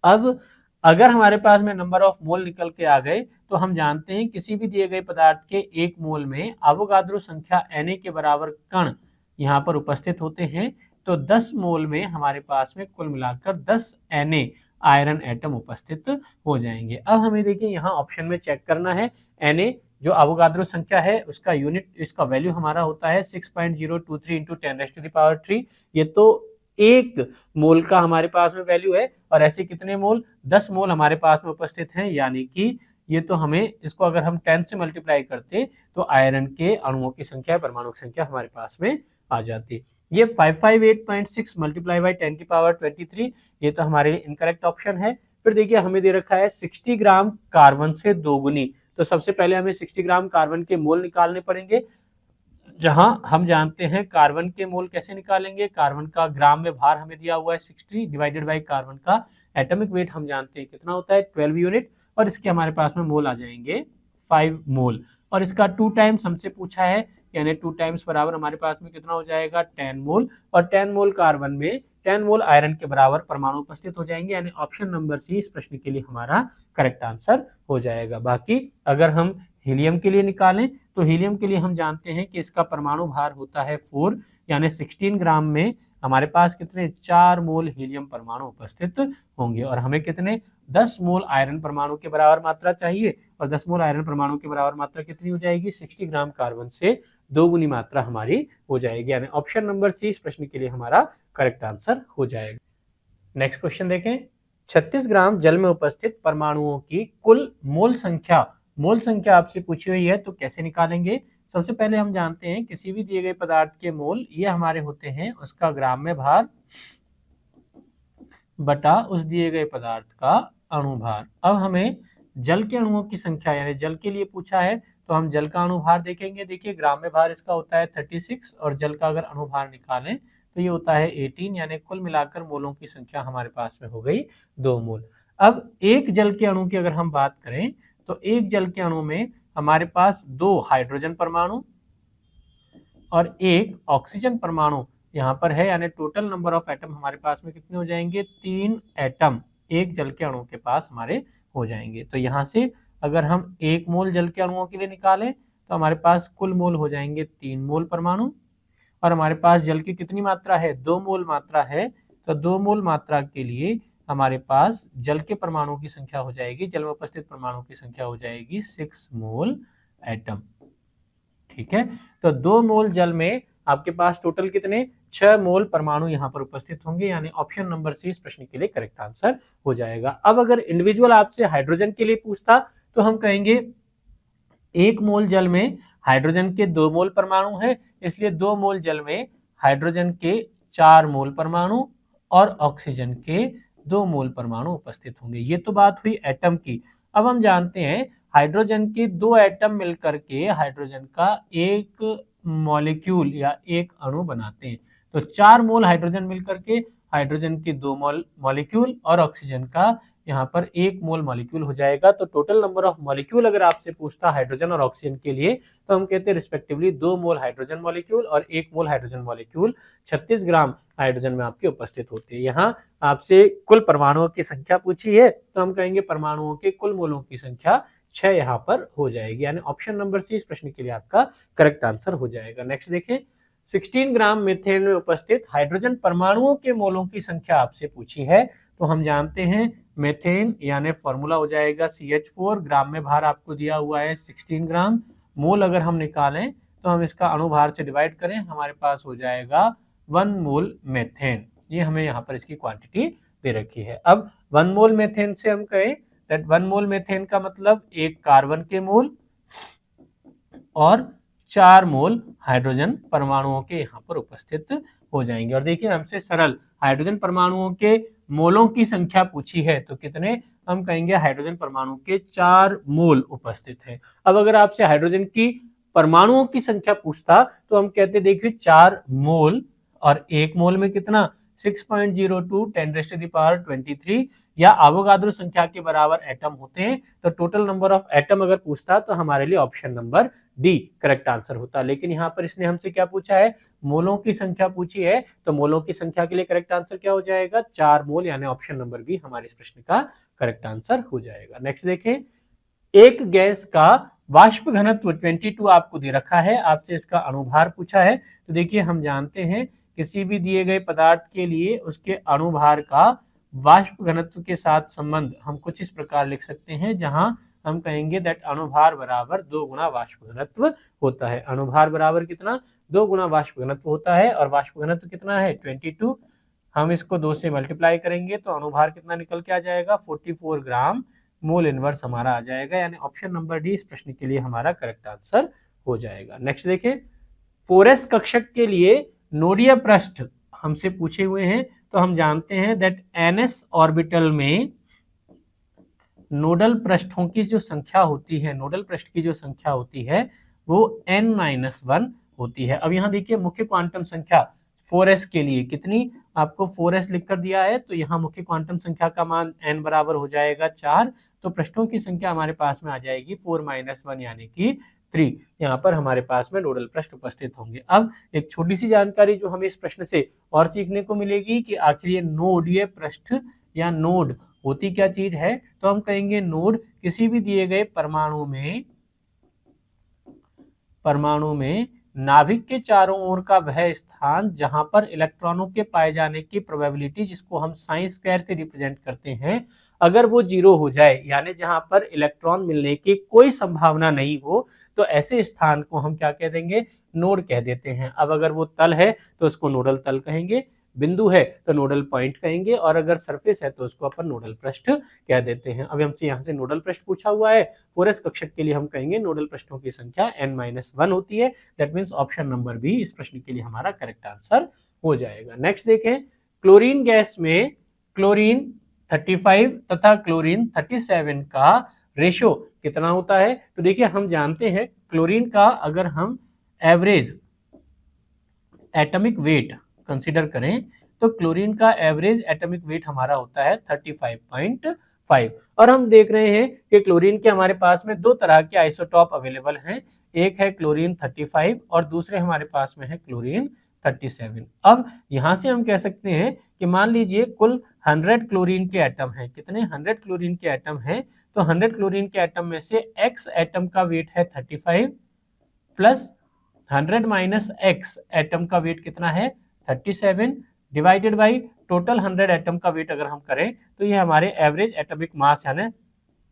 अब अगर हमारे पास में नंबर ऑफ मोल निकल के आ गए तो हम जानते हैं किसी भी दिए गए पदार्थ के 1 मोल में अवोगाद्रो संख्या Na के बराबर कण यहाँ पर उपस्थित होते हैं। तो 10 मोल में हमारे पास में कुल मिलाकर 10 Na आयरन एटम उपस्थित हो जाएंगे। अब हमें देखिए यहाँ ऑप्शन में चेक करना है, Na जो अवोगाद्रो संख्या है उसका यूनिट, इसका वैल्यू हमारा होता है 6.023 × 10⁻³ ये तो 1 मोल का हमारे पास में वैल्यू है, और ऐसे कितने मोल, 10 मोल हमारे पास में उपस्थित हैं, यानी कि ये तो हमें इसको अगर हम 10 से मल्टीप्लाई करते तो आयरन के अणुओं की संख्या, परमाणु की संख्या हमारे पास में आ जाती। ये 558.6 मल्टीप्लाई बाई 10⁻23 ये तो हमारे लिए इनकरेक्ट ऑप्शन है। फिर देखिए हमें दे रखा है 60 ग्राम कार्बन से दोगुनी, तो सबसे पहले हमें 60 ग्राम कार्बन के मोल निकालने पड़ेंगे, जहां हम जानते हैं कार्बन के मोल कैसे निकालेंगे। कार्बन का ग्राम में भार हमें दिया हुआ है 60 डिवाइडेड बाय कार्बन का एटॉमिक वेट हम जानते हैं कितना होता है 12 यूनिट, और इसके हमारे पास में मोल आ जाएंगे 5 मोल, और इसका 2 टाइम्स हमसे पूछा है, यानी 2 टाइम्स बराबर हमारे पास में कितना हो जाएगा 10 मोल, और 10 मोल कार्बन में 10 मोल आयरन के बराबर परमाणु उपस्थित हो जाएंगे, यानी ऑप्शन नंबर सी इस प्रश्न के लिए हमारा करेक्ट आंसर हो जाएगा। बाकी अगर हम हीलियम के लिए निकालें तो हीलियम के लिए हम जानते हैं कि इसका परमाणु भार होता है 4, यानी 16 ग्राम में हमारे पास कितने 4 मोल हीलियम परमाणु उपस्थित होंगे, और हमें कितने 10 मोल आयरन परमाणु के बराबर मात्रा चाहिए, और 10 मोल आयरन परमाणु के बराबर मात्रा कितनी हो जाएगी 60 ग्राम कार्बन से 2 गुनी मात्रा हमारी हो जाएगी, यानी ऑप्शन नंबर सी इस प्रश्न के लिए हमारा करेक्ट आंसर हो जाएगा। नेक्स्ट क्वेश्चन देखें, 36 ग्राम जल में उपस्थित परमाणुओं की कुल मोल संख्या आपसे पूछी हुई है, तो कैसे निकालेंगे। सबसे पहले हम जानते हैं किसी भी दिए गए पदार्थ के मोल ये हमारे होते हैं उसका ग्राम में भार बटा उस दिए गए पदार्थ का अणुभार। अब हमें जल के अणुओं की संख्या, यानी जल के लिए पूछा है, तो हम जल का अणुभार देखेंगे। देखिए ग्राम में भार इसका होता है 36, और जल का अगर अणुभार निकालें तो ये होता है 18, यानी कुल मिलाकर मोलों की संख्या हमारे पास में हो गई 2 मोल। अब एक जल के अणु की अगर हम बात करें तो एक जल के अणु में हमारे पास 2 हाइड्रोजन परमाणु और एक ऑक्सीजन परमाणु यहाँ पर है, यानी टोटल नंबर ऑफ एटम हमारे पास में कितने हो जाएंगे, 3 एटम एक जल के अणु के पास हमारे हो जाएंगे। तो यहाँ से अगर हम 1 मोल जल के अणुओं के लिए निकालें तो हमारे पास कुल मोल हो जाएंगे 3 मोल परमाणु, और हमारे पास जल की कितनी मात्रा है, 2 मोल मात्रा है। तो 2 मोल मात्रा के लिए हमारे पास जल के परमाणु की संख्या हो जाएगी, जल में उपस्थित परमाणु की संख्या हो जाएगी 6 मोल एटम। ठीक है, तो 2 मोल जल में आपके पास टोटल कितने, 6 मोल परमाणु यहाँ पर उपस्थित होंगे, यानी ऑप्शन नंबर सी इस प्रश्न के लिए करेक्ट आंसर हो जाएगा। अब अगर इंडिविजुअल आपसे हाइड्रोजन के लिए पूछता तो हम कहेंगे 1 मोल जल में हाइड्रोजन के 2 मोल परमाणु है, इसलिए 2 मोल जल में हाइड्रोजन के 4 मोल परमाणु और ऑक्सीजन के 2 मोल परमाणु उपस्थित होंगे। ये तो बात हुई एटम की। अब हम जानते हैं हाइड्रोजन के 2 एटम मिलकर के हाइड्रोजन का एक मॉलिक्यूल या एक अणु बनाते हैं। तो 4 मोल हाइड्रोजन मिलकर के हाइड्रोजन के 2 मोल मॉलिक्यूल और ऑक्सीजन का यहाँ पर 1 मोल मॉलिक्यूल हो जाएगा। तो टोटल नंबर ऑफ मॉलिक्यूल अगर आपसे पूछता हाइड्रोजन और ऑक्सीजन के लिए तो हम कहते हैं रिस्पेक्टिवली 2 मोल हाइड्रोजन मॉलिक्यूल और 1 मोल हाइड्रोजन मॉलिक्यूल 36 ग्राम हाइड्रोजन में आपके उपस्थित होते हैं। यहाँ आपसे कुल परमाणुओं की संख्या पूछी है तो हम कहेंगे परमाणुओं के कुल मोलों की संख्या 6 यहाँ पर हो जाएगी, यानी ऑप्शन नंबर सी इस प्रश्न के लिए आपका करेक्ट आंसर हो जाएगा। नेक्स्ट देखें, 16 ग्राम मीथेन में उपस्थित हाइड्रोजन परमाणुओं के मोलों की संख्या आपसे पूछी है। तो हम जानते हैं मीथेन यानी फॉर्मूला हो जाएगा CH4, ग्राम में भार आपको दिया हुआ है 16 ग्राम, मोल अगर हम निकालें तो हम इसका अणुभार से डिवाइड करें, हमारे पास हो जाएगा 1 मोल मीथेन। ये हमें यहाँ पर इसकी क्वांटिटी दे रखी है। अब 1 मोल मीथेन से हम कहें दैट 1 मोल मीथेन का मतलब 1 कार्बन के मोल और 4 मोल हाइड्रोजन परमाणुओं के यहाँ पर उपस्थित हो जाएंगे। और देखिए हमसे सरल हाइड्रोजन परमाणुओं के मोलों की संख्या पूछी है तो कितने, हम कहेंगे हाइड्रोजन परमाणु के 4 मोल उपस्थित हैं। अब अगर आपसे हाइड्रोजन की परमाणुओं की संख्या पूछता तो हम कहते देखिए 4 मोल और 1 मोल में कितना 6.02 10⁻23 या अवोगाद्रो संख्या के बराबर एटम होते हैं। तो टोटल नंबर ऑफ एटम अगर पूछता तो हमारे लिए option number D correct answer होता। लेकिन यहाँ पर इसने हमसे क्या पूछा है, मोलों की संख्या पूछी है, तो मोलों की संख्या के लिए करेक्ट आंसर क्या हो जाएगा, 4 मोल, यानी ऑप्शन नंबर बी हमारे इस प्रश्न का करेक्ट आंसर हो जाएगा। नेक्स्ट देखें, एक गैस का वाष्प घनत्व 22 आपको दे रखा है, आपसे इसका अणुभार पूछा है। तो देखिए हम जानते हैं किसी भी दिए गए पदार्थ के लिए उसके अणुभार का वाष्प घनत्व के साथ संबंध हम कुछ इस प्रकार लिख सकते हैं, जहां हम कहेंगे दैट अणुभार बराबर 2 गुना वाष्प घनत्व होता है। अणुभार बराबर कितना, 2 गुना वाष्प घनत्व होता है, और वाष्प घनत्व कितना है 22। हम इसको 2 से मल्टीप्लाई करेंगे तो अणुभार कितना निकल के आ जाएगा 44 ग्राम मोल इनवर्स हमारा आ जाएगा, यानी ऑप्शन नंबर डी इस प्रश्न के लिए हमारा करेक्ट आंसर हो जाएगा। नेक्स्ट देखें, 4s कक्षक के लिए नोडीय पृष्ठ हमसे पूछे हुए हैं। तो हम जानते हैं दैट ns ऑर्बिटल में नोडल पृष्ठों की जो संख्या होती है, नोडल पृष्ठ की जो संख्या होती है वो n-1 होती है। अब यहाँ देखिए मुख्य क्वांटम संख्या 4s के लिए कितनी, आपको 4s लिखकर दिया है, तो यहाँ मुख्य क्वांटम संख्या का मान n बराबर हो जाएगा 4, तो पृष्ठों की संख्या हमारे पास में आ जाएगी 4-1 यानी कि 3। यहाँ पर हमारे पास में नोडल पृष्ठ उपस्थित होंगे। अब एक छोटी सी जानकारी जो हमें इस प्रश्न से और सीखने को मिलेगी कि आखिर ये नोडीय पृष्ठ या नोड होती क्या चीज है, तो हम कहेंगे नोड किसी भी दिए गए परमाणु में नाभिक के चारों ओर का वह स्थान जहां पर इलेक्ट्रॉनों के पाए जाने की प्रोबेबिलिटी, जिसको हम साइन स्क्वायर से रिप्रेजेंट करते हैं, अगर वो 0 हो जाए, यानी जहां पर इलेक्ट्रॉन मिलने की कोई संभावना नहीं हो, तो ऐसे स्थान को हम क्या कह देंगे, नोड कह देते हैं। अब अगर वो तल है तो उसको नोडल तल कहेंगे, बिंदु है तो नोडल पॉइंट कहेंगे, और अगर सरफेस है तो उसको अपन नोडल पृष्ठ कह देते हैं। अब हमसे यहाँ से नोडल पृष्ठ पूछा हुआ है, 4s कक्षक के लिए हम कहेंगे नोडल पृष्ठों की संख्या n-1 होती है। That means option number B इस प्रश्न के लिए हमारा करेक्ट आंसर हो जाएगा। नेक्स्ट देखें, क्लोरीन गैस में क्लोरीन 35 तथा क्लोरीन 37 का रेशो कितना होता है। तो देखिए हम जानते हैं क्लोरीन का अगर हम एवरेज एटॉमिक वेट कंसिडर करें तो क्लोरीन का एवरेज एटॉमिक वेट हमारा होता है 35.5 और हम देख रहे हैं कि क्लोरीन के हमारे पास में दो तरह के आइसोटॉप अवेलेबल हैं, एक है क्लोरीन 35 और दूसरे हमारे पास में है क्लोरीन 37। अब यहां से हम कह सकते हैं कि मान लीजिए कुल 100 क्लोरीन के एटम हैं, कितने 100 क्लोरीन के एटम हैं, तो 100 क्लोरीन के एटम में से x एटम का वेट है 35 प्लस 100 माइनस x एटम का वेट कितना है 37 डिवाइडेड बाई टोटल 100 एटम का वेट अगर हम करें तो ये हमारे एवरेज एटॉमिक मास यानी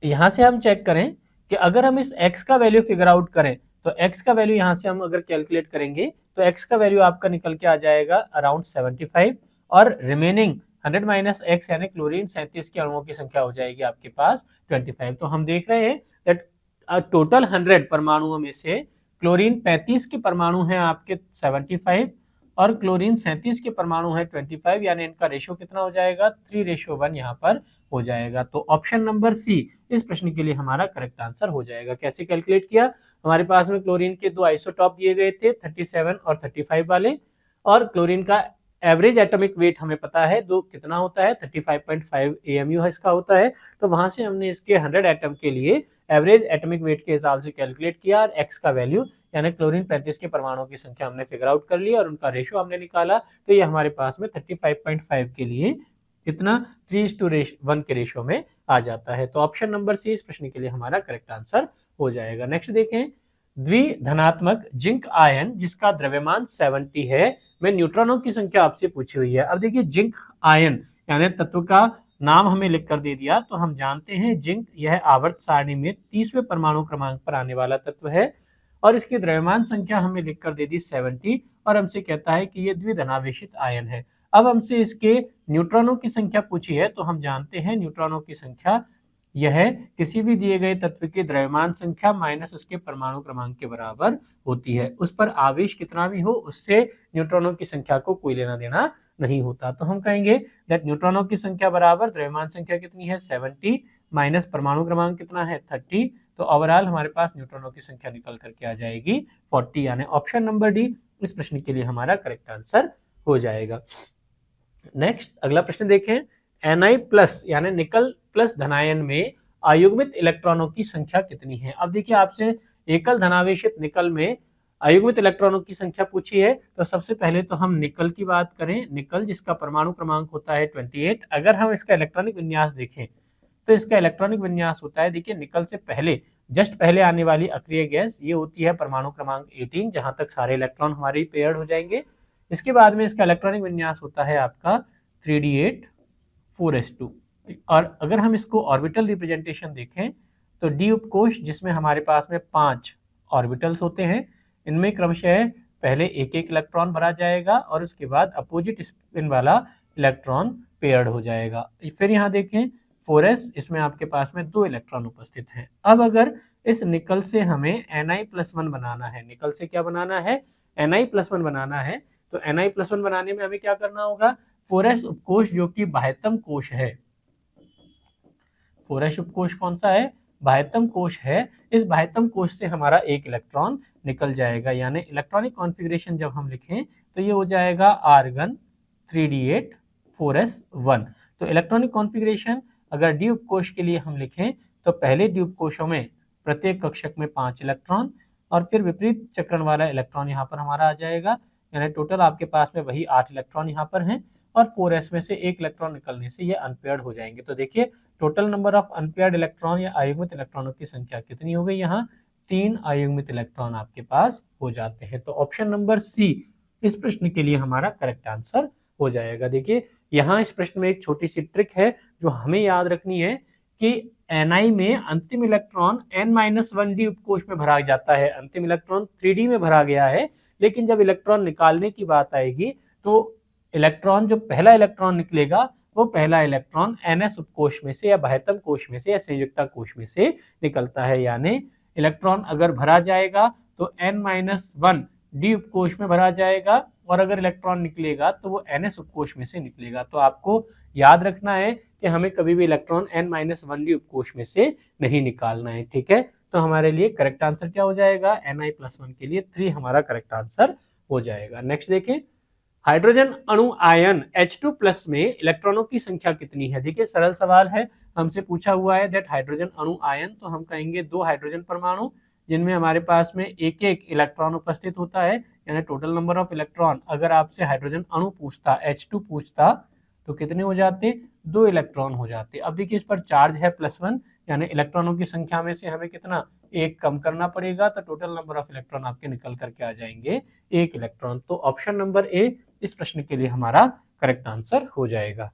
यहां से हम चेक करें कि अगर हम इस x का वैल्यू फिगर आउट करें तो x का वैल्यू यहां से हम अगर कैलकुलेट करेंगे तो x का वैल्यू आपका निकल के आ जाएगा अराउंड 75 और रिमेनिंग 100 माइनस x यानी क्लोरीन 37 के अणुओं की संख्या हो जाएगी आपके पास 25। तो हम देख रहे हैं दैट टोटल 100 परमाणुओं में से क्लोरीन 35 के परमाणु हैं आपके 75 और क्लोरीन 37 के परमाणु है 25, यानी इनका रेशियो कितना हो जाएगा 3:1 यहाँ पर हो जाएगा। तो ऑप्शन नंबर सी इस प्रश्न के लिए हमारा करेक्ट आंसर हो जाएगा। कैसे कैलकुलेट किया, हमारे पास में क्लोरीन के दो आइसोटॉप दिए गए थे 37 और 35 वाले और क्लोरीन का एवरेज एटॉमिक वेट हमें पता है दो कितना होता है 35.5 AMU इसका होता है। तो वहां से हमने इसके 100 एटम के लिए एवरेज एटॉमिक वेट के हिसाब से कैलकुलेट किया और एक्स का वैल्यू यानी क्लोरीन 35 के परमाणुओं की संख्या हमने फिगर आउट कर ली और उनका रेशियो हमने निकाला। तो ये हमारे पास में 35.5 के लिए कितना 3:1 के रेशियो में आ जाता है। तो ऑप्शन नंबर सी इस प्रश्न के लिए हमारा करेक्ट आंसर हो जाएगा। नेक्स्ट देखें, द्विधनात्मक जिंक आयन जिसका द्रव्यमान 70 है में न्यूट्रॉनों की संख्या आपसे पूछी हुई है। अब देखिए जिंक आयन यानी तत्व का नाम हमें लिख कर दे दिया तो हम जानते हैं जिंक यह आवर्त सारणी में 30वें परमाणु क्रमांक पर आने वाला तत्व है और इसकी द्रव्यमान संख्या हमें लिख कर दे दी 70 और हमसे कहता है कि यह द्विधनावेशित आयन है। अब हमसे इसके न्यूट्रॉनों की संख्या पूछी है तो हम जानते हैं न्यूट्रॉनों की संख्या यह किसी भी दिए गए तत्व की द्रव्यमान संख्या माइनस उसके परमाणु क्रमांक के बराबर होती है। उस पर आवेश कितना भी हो उससे न्यूट्रॉनों की संख्या को कोई लेना देना नहीं होता। तो हम कहेंगे दैट न्यूट्रॉनों की संख्या बराबर द्रव्यमान संख्या कितनी है 70 माइनस परमाणु क्रमांक कितना है 30। तो ओवरऑल हमारे पास न्यूट्रॉनों की संख्या निकल करके आ जाएगी 40, यानी ऑप्शन नंबर डी इस प्रश्न के लिए हमारा करेक्ट आंसर हो जाएगा। नेक्स्ट अगला प्रश्न देखें, Ni प्लस यानी निकल प्लस धनायन में अयुग्मित इलेक्ट्रॉनों की संख्या कितनी है। अब देखिए आपसे एकल धनावेशित निकल में अयुग्मित इलेक्ट्रॉनों की संख्या पूछी है तो सबसे पहले तो हम निकल की बात करें, निकल जिसका परमाणु क्रमांक होता है 28। अगर हम इसका इलेक्ट्रॉनिक विन्यास देखें तो इसका इलेक्ट्रॉनिक विन्यास होता है, देखिए निकल से पहले जस्ट पहले आने वाली अक्रिय गैस ये होती है परमाणु क्रमांक 18 जहां तक सारे इलेक्ट्रॉन हमारे पेयर्ड हो जाएंगे। इसके बाद में इसका इलेक्ट्रॉनिक विन्यास होता है आपका 3d8 4s2 और अगर हम इसको ऑर्बिटल रिप्रेजेंटेशन देखें तो डी उपकोष जिसमें हमारे पास में 5 ऑर्बिटल्स होते हैं, इनमें क्रमशः पहले एक एक इलेक्ट्रॉन भरा जाएगा और उसके बाद अपोजिट स्पिन वाला इलेक्ट्रॉन पेयर्ड हो जाएगा। फिर यहाँ देखें 4s, इसमें आपके पास में 2 इलेक्ट्रॉन उपस्थित हैं। अब अगर इस निकल से हमें Ni+1 बनाना है, निकल से क्या बनाना है Ni+1 बनाना है, तो Ni+1 बनाने में हमें क्या करना होगा 4s उपकोष जो कि बाह्यतम कोश है, 4s उपकोष कौन सा है बाह्यतम कोश है, इस बाह्यतम कोश से हमारा एक इलेक्ट्रॉन निकल जाएगा। यानी इलेक्ट्रॉनिक कॉन्फ़िगरेशन जब हम लिखें तो ये हो जाएगा आर्गन 3d8 4s1। तो इलेक्ट्रॉनिक कॉन्फ़िगरेशन अगर डी उपकोष के लिए हम लिखें तो पहले डी उपकोशों में प्रत्येक कक्षक में 5 इलेक्ट्रॉन और फिर विपरीत चक्रण वाला इलेक्ट्रॉन यहाँ पर हमारा आ जाएगा, यानी टोटल आपके पास में वही 8 इलेक्ट्रॉन यहाँ पर हैं और 4s में से एक इलेक्ट्रॉन निकलने से ये अनपेयर्ड हो जाएंगे। तो देखिए total number of unpaired electron या अयुग्मित इलेक्ट्रॉनों की संख्या कितनी हो गई, यहाँ 3 अयुग्मित इलेक्ट्रॉन आपके पास हो जाते हैं। तो ऑप्शन नंबर सी इस प्रश्न के लिए हमारा करेक्ट आंसर हो जाएगा। देखिए यहाँ इस प्रश्न में एक छोटी सी ट्रिक है जो हमें याद रखनी है कि Ni में अंतिम इलेक्ट्रॉन N-1d उपकोष में भरा जाता है, अंतिम इलेक्ट्रॉन 3d में भरा गया है, लेकिन जब इलेक्ट्रॉन निकालने की बात आएगी तो इलेक्ट्रॉन जो पहला इलेक्ट्रॉन निकलेगा वो पहला इलेक्ट्रॉन Ns उपकोष में से या बाह्यतम कोश में से या संयुक्ता कोश में से निकलता है। यानी इलेक्ट्रॉन अगर भरा जाएगा तो N-1d उपकोष में भरा जाएगा और अगर इलेक्ट्रॉन निकलेगा तो वो Ns उपकोष में से निकलेगा। तो आपको याद रखना है कि हमें कभी भी इलेक्ट्रॉन N-1d उपकोष में से नहीं निकालना है, ठीक है। तो हमारे लिए करेक्ट आंसर क्या हो जाएगा Ni+1 के लिए 3 हमारा करेक्ट आंसर हो जाएगा। नेक्स्ट देखें, हाइड्रोजन अणु आयन H2+ में इलेक्ट्रॉनों की संख्या कितनी है? देखिए सरल सवाल है, हमसे पूछा हुआ है दैट हाइड्रोजन अणु आयन, तो हम कहेंगे 2 हाइड्रोजन परमाणु जिनमें हमारे पास में एक एक इलेक्ट्रॉन उपस्थित होता है, यानी टोटल नंबर ऑफ इलेक्ट्रॉन। अगर आपसे हाइड्रोजन अणु पूछता, H2 पूछता, तो कितने हो जाते? 2 इलेक्ट्रॉन हो जाते। अब देखिए इस पर चार्ज है +1, यानी इलेक्ट्रॉनों की संख्या में से हमें कितना, एक कम करना पड़ेगा, तो टोटल नंबर ऑफ इलेक्ट्रॉन आपके निकल करके आ जाएंगे 1 इलेक्ट्रॉन। तो ऑप्शन नंबर ए इस प्रश्न के लिए हमारा करेक्ट आंसर हो जाएगा।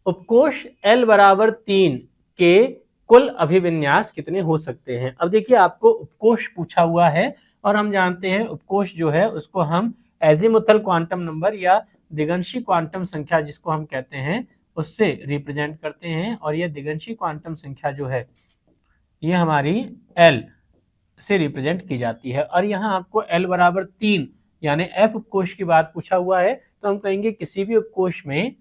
उपकोष L बराबर 3 के कुल अभिविन्यास कितने हो सकते हैं? अब देखिए आपको उपकोष पूछा हुआ है और हम जानते हैं उपकोष जो है उसको हम एजीमुथल क्वांटम नंबर या दिगंशी क्वांटम संख्या जिसको हम कहते हैं उससे रिप्रेजेंट करते हैं, और यह दिगंशी क्वांटम संख्या जो है ये हमारी L से रिप्रेजेंट की जाती है। और यहाँ आपको L बराबर 3 यानी F उपकोष की बात पूछा हुआ है, तो हम कहेंगे किसी भी उपकोष में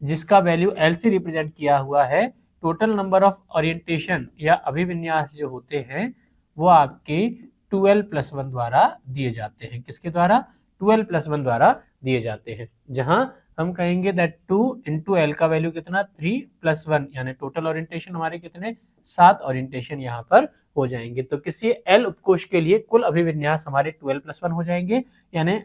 जिसका वैल्यू L से रिप्रेजेंट किया हुआ है, टोटल नंबर ऑफ ओरिएंटेशन या अभिविन्यास जो होते हैं वो आपके 2l+1 द्वारा दिए जाते हैं। किसके द्वारा? 2l+1 द्वारा दिए जाते हैं, जहां हम कहेंगे दैट 2 इंटू एल का वैल्यू कितना, 3+1, यानी टोटल ओरिएंटेशन हमारे कितने, 7 ओरिएंटेशन यहाँ पर हो जाएंगे। तो किसी L उपकोष के लिए कुल अभिविन्यास हमारे 2l+1 हो जाएंगे, यानी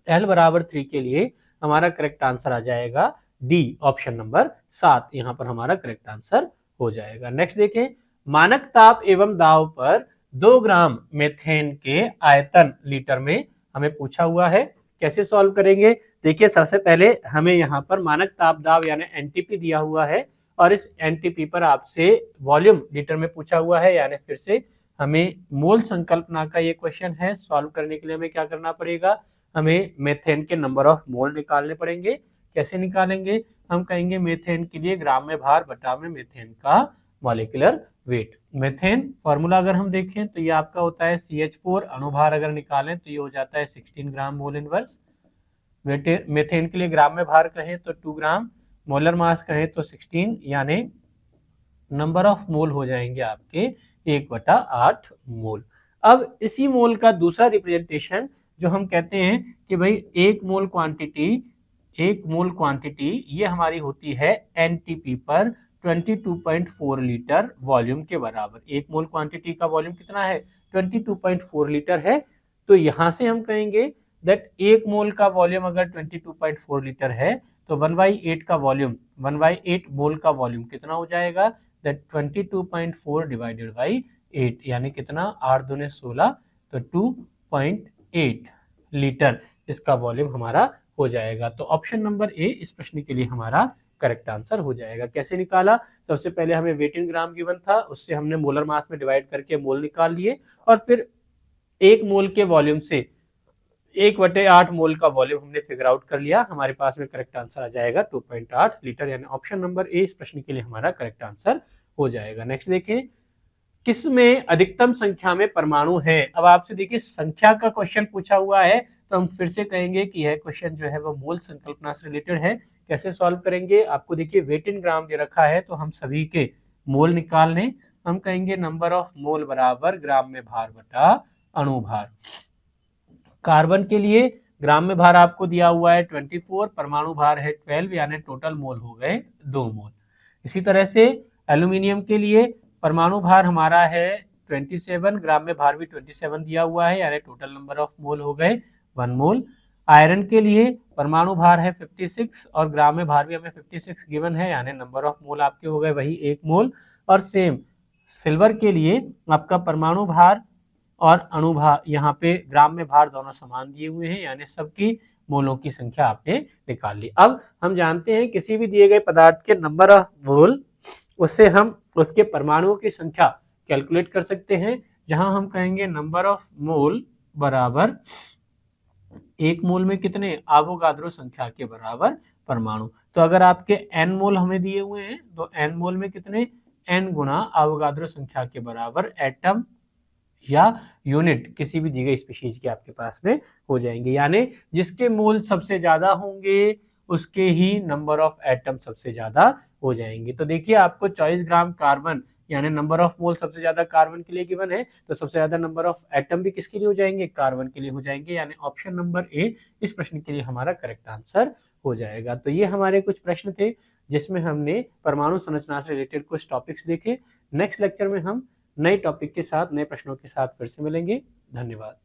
L बराबर 3 के लिए हमारा करेक्ट आंसर आ जाएगा डी, ऑप्शन नंबर 7 यहाँ पर हमारा करेक्ट आंसर हो जाएगा। नेक्स्ट देखें, मानक ताप एवं दाब पर 2 ग्राम मेथेन के आयतन लीटर में हमें पूछा हुआ है, कैसे सॉल्व करेंगे? देखिए सबसे पहले हमें यहाँ पर मानक ताप दाब यानी एनटीपी दिया हुआ है, और इस एनटीपी पर आपसे वॉल्यूम लीटर में पूछा हुआ है, यानी फिर से हमें मोल संकल्पना का ये क्वेश्चन है। सॉल्व करने के लिए हमें क्या करना पड़ेगा, हमें मेथेन के नंबर ऑफ मोल निकालने पड़ेंगे। कैसे निकालेंगे? हम कहेंगे मेथेन के लिए ग्राम में भार बटा में मेथेन का मॉलिक्यूलर वेट। मेथेन फॉर्मूला अगर हम देखें तो ये आपका होता है CH4, अणुभार अगर निकालें तो ये हो जाता है 16 ग्राम मोल इनवर्स। मेथेन के लिए ग्राम में भार कहें तो 2 ग्राम, मोलर मास कहें तो 16, यानी नंबर ऑफ मोल हो जाएंगे आपके 1/8 मोल। अब इसी मोल का दूसरा रिप्रेजेंटेशन जो हम कहते हैं कि भाई एक मोल क्वांटिटी ये हमारी होती है एनटीपी पर 22.4 लीटर वॉल्यूम के बराबर। एक मोल क्वांटिटी का वॉल्यूम कितना है, 22.4 लीटर है। तो यहां से हम कहेंगे दैट एक मोल का वॉल्यूम अगर 22.4 लीटर है तो 1/8 का वॉल्यूम, 1/8 मोल का वॉल्यूम कितना हो जाएगा, दैट 22.4 डिवाइडेड बाई 8, यानी कितना, 8 दूने 16, तो 2.8 लीटर इसका वॉल्यूम हमारा हो जाएगा। तो ऑप्शन नंबर ए इस प्रश्न के लिए हमारा करेक्ट आंसर हो जाएगा। कैसे निकाला? सबसे पहले हमें वेट इन ग्राम गिवन था, उससे हमने मोलर मास में डिवाइड करके मोल निकाल लिए, और फिर एक मोल के वॉल्यूम से 1/8 मोल का वॉल्यूम हमने फिगर आउट कर लिया। हमारे पास में करेक्ट आंसर आ जाएगा 2.8 लीटर, यानी ऑप्शन नंबर ए इस प्रश्न के लिए हमारा करेक्ट आंसर हो जाएगा। नेक्स्ट देखें, किसमें अधिकतम संख्या में परमाणु है? अब आपसे देखिए संख्या का क्वेश्चन पूछा हुआ है, तो हम फिर से कहेंगे कि यह क्वेश्चन जो है वो मोल संकल्पना से रिलेटेड है। कैसे सॉल्व करेंगे? आपको देखिए वेट इन ग्राम दे रखा है, तो हम सभी के मोल निकाल लें। हम कहेंगे नंबर ऑफ मोल बराबर ग्राम में भार बटा अणु भार। कार्बन के लिए ग्राम में भार आपको दिया हुआ है 24, परमाणु भार है 12, यानी टोटल मोल हो गए 2 मोल। इसी तरह से एल्यूमिनियम के लिए परमाणु भार हमारा है 27, ग्राम में भार भी 27 दिया हुआ है, यानी टोटल नंबर ऑफ मोल हो गए 1 मोल। आयरन के लिए परमाणु भार है 56 और ग्राम में भार भी हमें 56 गिवन है, यानी नंबर ऑफ मोल आपके हो गए वही 1 मोल। और सेम सिल्वर के लिए आपका परमाणु भार और अणु भार, यहाँ पे ग्राम में भार दोनों समान दिए हुए हैं, यानी सबकी मोलों की संख्या आपने निकाल ली। अब हम जानते हैं किसी भी दिए गए पदार्थ के नंबर ऑफ मोल, उससे हम उसके परमाणुओं की संख्या कैलकुलेट कर सकते हैं, जहां हम कहेंगे नंबर ऑफ मोल बराबर एक मोल में कितने, आवोगाद्रो संख्या के बराबर परमाणु। तो अगर आपके n मोल हमें दिए हुए हैं तो n मोल में कितने, n गुना आवोगाद्रो संख्या के बराबर एटम या यूनिट किसी भी दी गई स्पीशीज के आपके पास में हो जाएंगे, यानी जिसके मोल सबसे ज्यादा होंगे उसके ही नंबर ऑफ एटम सबसे ज्यादा हो जाएंगे। तो देखिए आपको 24 ग्राम कार्बन यानी नंबर ऑफ मोल सबसे ज्यादा कार्बन के लिए गिवन है, तो सबसे ज्यादा नंबर ऑफ एटम भी किसके लिए हो जाएंगे, कार्बन के लिए हो जाएंगे, यानी ऑप्शन नंबर ए इस प्रश्न के लिए हमारा करेक्ट आंसर हो जाएगा। तो ये हमारे कुछ प्रश्न थे जिसमें हमने परमाणु संरचना से रिलेटेड कुछ टॉपिक्स देखे। नेक्स्ट लेक्चर में हम नए टॉपिक के साथ, नए प्रश्नों के साथ फिर से मिलेंगे। धन्यवाद।